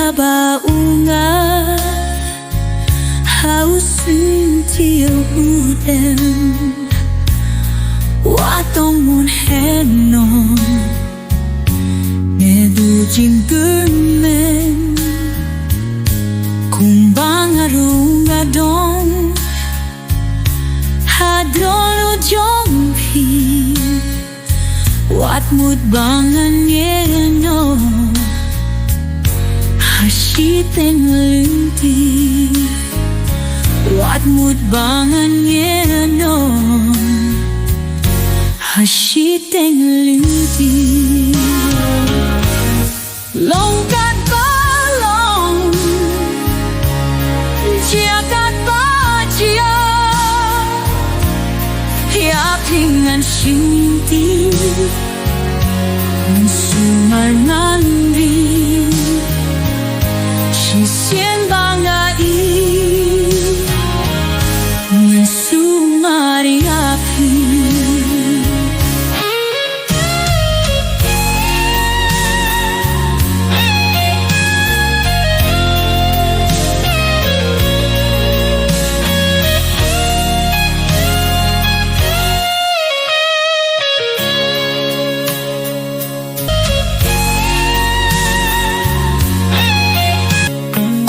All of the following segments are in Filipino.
habaunga hausin tiêu udem watong mun henon ne du jin gurmen kung bangarunga dong hadrolo jong pi wat mud bangan yeno hashiteng linti wat mud bangan yeno hashiteng linti longkat balong jagat bajia yapingan shinti sumar nandi shisien bangai sumar yapi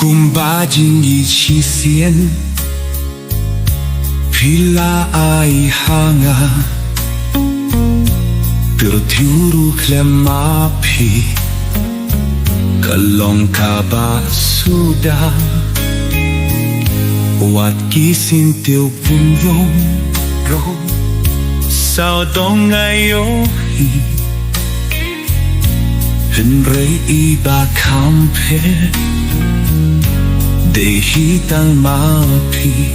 Kumbajing ichisian Pila ay hanga Tertiuru klemapi Kalong kaba sudah Wat kisintiw punrong rong Sao dong ngayohi Henry iba kampe Dehitang mapi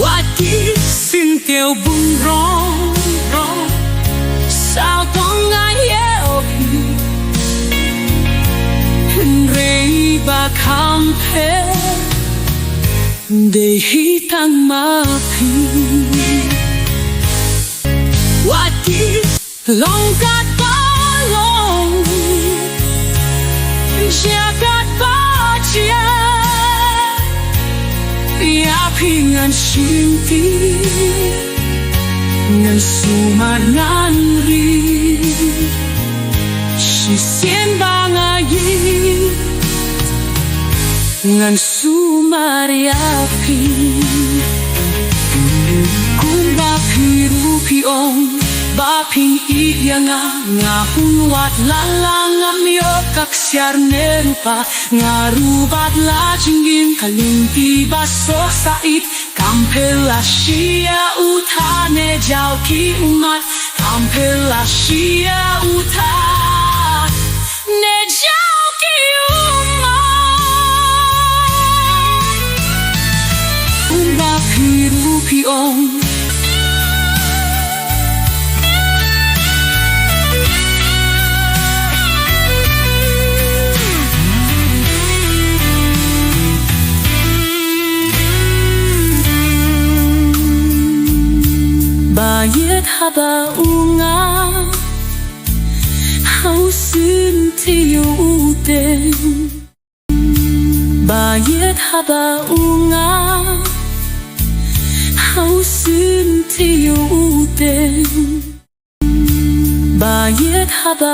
Wat kisintiw bunrong rong Sao dong ngayohi Henry iba kampe Dehitang mapi Wat longkat balong jagat bajia yapingan shinti ngan sumar nandri shisien bangai ngan sumar yapi kung bapiru piong baping iya nga hunwat lalangam yo kaksyar nerupa ngarubat la jinggin kalimpi baso sait kampela shia utane jau ki umat kampela shia utat ne jau ki umat bapiru piong bayat habaunga hausin tiyo udem bayat habaunga hausin tiyo udem bayat haba